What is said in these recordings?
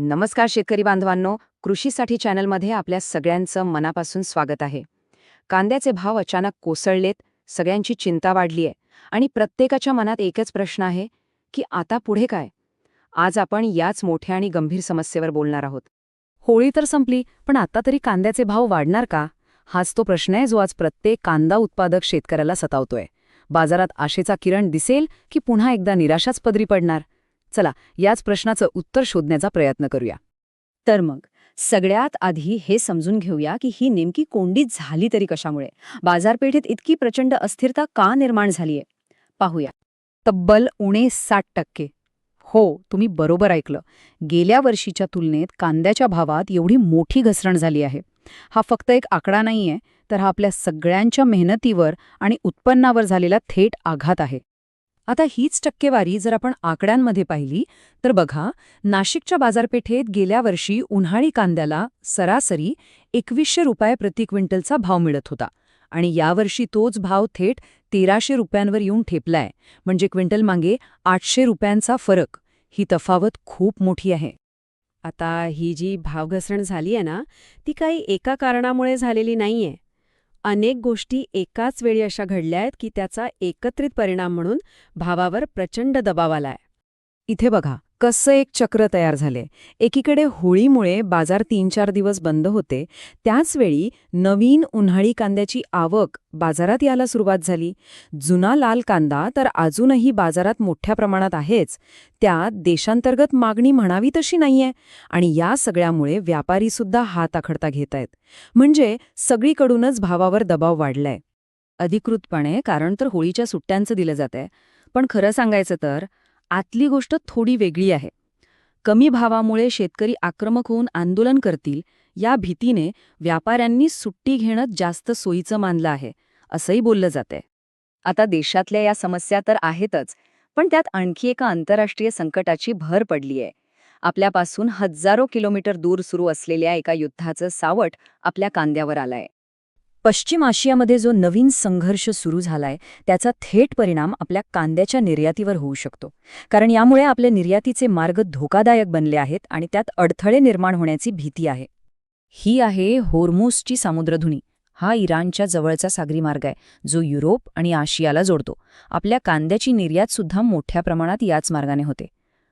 नमस्कार शेतकरी बांधवांनो, कृषीसाठी चॅनलमध्ये आपल्या सगळ्यांचं मनापासून स्वागत आहे. कांद्याचे भाव अचानक कोसळलेत, सगळ्यांची चिंता वाढली आहे आणि प्रत्येकाच्या मनात एकच प्रश्न आहे की आता पुढे काय. आज आपण याच मोठ्या आणि गंभीर समस्येवर बोलणार आहोत. होळी तर संपली, पण आता तरी कांद्याचे भाव वाढणार का? हाच तो प्रश्न आहे जो आज प्रत्येक कांदा उत्पादक शेतकऱ्याला सतावतोय. बाजारात आशेचा किरण दिसेल की पुन्हा एकदा निराशाच पदरी पडणार? चला, याच प्रश्नाचं उत्तर शोधण्याचा प्रयत्न करूया. तर मग सगळ्यात आधी हे समजून घेऊया की ही नेमकी कोंडी झाली तरी कशामुळे. बाजारपेठेत इतकी प्रचंड अस्थिरता का निर्माण झालीये पाहूया. तब्बल उणे 60%. हो, तुम्ही बरोबर ऐकलं. गेल्या वर्षीच्या तुलनेत कांद्याच्या भावात एवढी मोठी घसरण झाली आहे. हा फक्त एक आकडा नाहीये, तर हा आपल्या सगळ्यांच्या मेहनतीवर आणि उत्पन्नावर झालेला थेट आघात आहे. आता हीच टक्केवारी जर आपण आकड्यांमध्ये पाहिली तर बघा, नाशिकच्या बाजारपेठेत गेल्या वर्षी उन्हाळी कांद्याला सरासरी 2100 रुपये प्रति क्विंटलचा भाव मिळत होता आणि यावर्षी तोच भाव थेट 1300 रुपयांवर येऊन ठेपलाय. म्हणजे क्विंटल मागे 800 रुपयांचा फरक. ही तफावत खूप मोठी आहे. आता ही जी भावघसरण झाली आहे ना, ती काही एका कारणामुळे झालेली नाहीये. अनेक गोष्टी एकाच वेळी अशा घडल्या आहेत की त्याचा एकत्रित परिणाम म्हणून भावावर प्रचंड दबाव आलाय. इथे बघा कसं एक चक्र तयार झाले. एकीकडे होळीमुळे बाजार 3-4 दिवस बंद होते, त्याचवेळी नवीन उन्हाळी कांद्याची आवक बाजारात यायला सुरुवात झाली. जुना लाल कांदा तर अजूनही बाजारात मोठ्या प्रमाणात आहेच, त्यात देशांतर्गत मागणी म्हणावी तशी नाहीये आणि या सगळ्यामुळे व्यापारीसुद्धा हात आखडता घेतायत. म्हणजे सगळीकडूनच भावावर दबाव वाढलाय. अधिकृतपणे कारण तर होळीच्या सुट्ट्यांचं दिलं जातंय, पण खरं सांगायचं तर आतली गोष्ट थोडी वेगळी आहे. कमी भावामुळे शेतकरी आक्रमक होऊन आंदोलन करतील या भीतीने व्यापाऱ्यांनी सुट्टी घेणं जास्त सोयीचं मानलं आहे, असंही बोललं जातंय. आता देशातल्या या समस्या तर आहेतच, पण त्यात आणखी एका आंतरराष्ट्रीय संकटाची भर पडली आहे. आपल्यापासून हजारो किलोमीटर दूर सुरू असलेल्या एका युद्धाचं सावट आपल्या कांद्यावर आलंय. पश्चिम आशियामध्ये जो नवीन संघर्ष सुरू झालाय त्याचा थेट परिणाम आपल्या कांद्याच्या निर्यातीवर होऊ शकतो. कारण यामुळे आपल्या निर्यातीचे मार्ग धोकादायक बनले आहेत आणि त्यात अडथळे निर्माण होण्याची भीती आहे. ही आहे होर्मुझची सामुद्रधुनी. हा इराणच्या जवळचा सागरी मार्ग आहे जो युरोप आणि आशियाला जोडतो. आपल्या कांद्याची निर्यातसुद्धा मोठ्या प्रमाणात याच मार्गाने होते.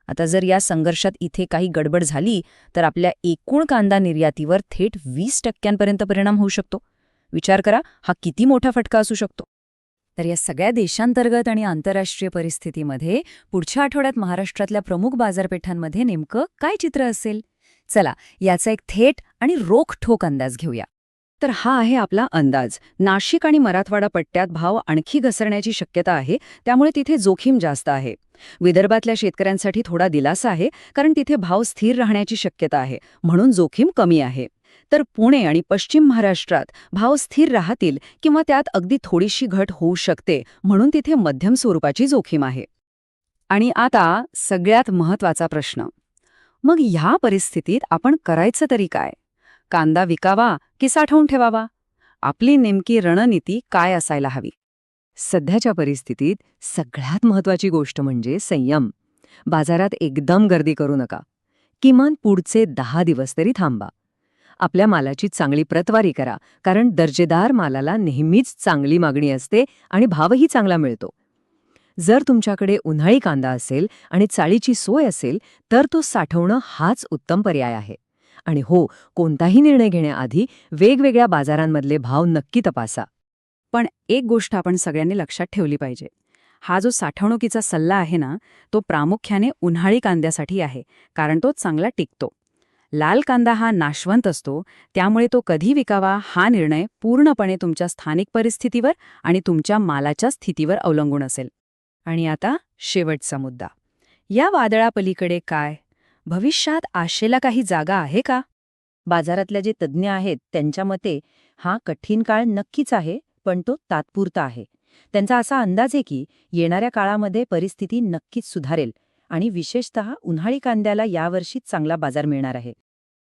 आता जर या संघर्षात इथे काही गडबड झाली तर आपल्या एकूण कांदा निर्यातीवर थेट 20% परिणाम होऊ शकतो. विचार करा, हा किती मोठा फटका असू शकतो. तर या सगळ्या देशांतर्गत आणि आंतरराष्ट्रीय परिस्थितीमध्ये पुढच्या आठवड्यात महाराष्ट्रातल्या प्रमुख बाजारपेठांमध्ये नेमकं काय चित्र असेल? चला, याचा एक थेट आणि रोखठोक अंदाज घेऊया. तर हा आहे आपला अंदाज. नाशिक आणि मराठवाडा पट्ट्यात भाव आणखी घसरण्याची शक्यता आहे, त्यामुळे तिथे जोखीम जास्त आहे. विदर्भातल्या शेतकऱ्यांसाठी थोडा दिलासा आहे, कारण तिथे भाव स्थिर राहण्याची शक्यता आहे, म्हणून जोखीम कमी आहे. तर पुणे आणि पश्चिम महाराष्ट्रात भाव स्थिर राहतील किंवा त्यात अगदी थोडीशी घट होऊ शकते, म्हणून तिथे मध्यम स्वरूपाची जोखीम आहे. आणि आता सगळ्यात महत्त्वाचा प्रश्न, मग ह्या परिस्थितीत आपण करायचं तरी काय? कांदा विकावा की साठवून ठेवावा? आपली नेमकी रणनीती काय असायला हवी? सध्याच्या परिस्थितीत सगळ्यात महत्त्वाची गोष्ट म्हणजे संयम. बाजारात एकदम गर्दी करू नका. किमान पुढचे 10 दिवस तरी थांबा. आपल्या मालाची चांगली प्रतवारी करा, कारण दर्जेदार मालाला नेहमीच चांगली मागणी असते आणि भावही चांगला मिळतो. जर तुमच्याकडे उन्हाळी कांदा असेल आणि चाळीची सोय असेल तर तो साठवणं हाच उत्तम पर्याय आहे. आणि हो, कोणताही निर्णय घेण्याआधी वेगवेगळ्या बाजारांमधले भाव नक्की तपासा. पण एक गोष्ट आपण सगळ्यांनी लक्षात ठेवली पाहिजे. हा जो साठवणुकीचा सल्ला आहे ना, तो प्रामुख्याने उन्हाळी कांद्यासाठी आहे, कारण तो चांगला टिकतो. लाल कांदा हा नाशवंत असतो, त्यामुळे तो कधी विकावा हा निर्णय पूर्णपणे तुमच्या स्थानिक परिस्थितीवर आणि तुमच्या मालाच्या स्थितीवर अवलंबून असेल. आणि आता शेवटचा मुद्दा. या वादळापलीकडे काय? भविष्यात आशेला काही जागा आहे का? बाजारातल्या जे तज्ज्ञ आहेत त्यांच्या मते हा कठीण काळ नक्कीच आहे, पण तो तात्पुरता आहे. त्यांचा असा अंदाज आहे की येणाऱ्या काळामध्ये परिस्थिती नक्कीच सुधारेल आणि विशेषतः उन्हाळी कांद्याला यावर्षी चांगला बाजार मिळणार आहे.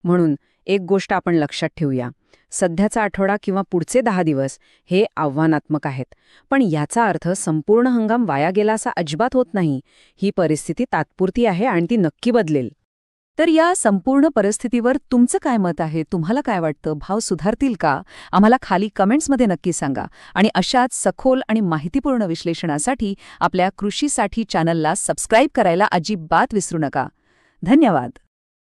म्हणून एक गोष्ट आपण लक्षात ठेवूया. सध्याचा आठवडा किंवा पुढचे 10 दिवस हे आव्हानात्मक आहेत, पण याचा अर्थ संपूर्ण हंगाम वाया गेला असा अजिबात होत नाही. ही परिस्थिती तात्पुरती आहे आणि ती नक्की बदलेल. तर या संपूर्ण परिस्थितीवर तुमचं काय मत आहे? तुम्हाला काय वाटतं? भाव सुधारतील का? आम्हाला खाली कमेंट्समध्ये नक्की सांगा. आणि अशाच सखोल आणि माहितीपूर्ण विश्लेषणासाठी आपल्या कृषीसाठी चॅनलला सबस्क्राईब करायला अजिबात विसरू नका. धन्यवाद.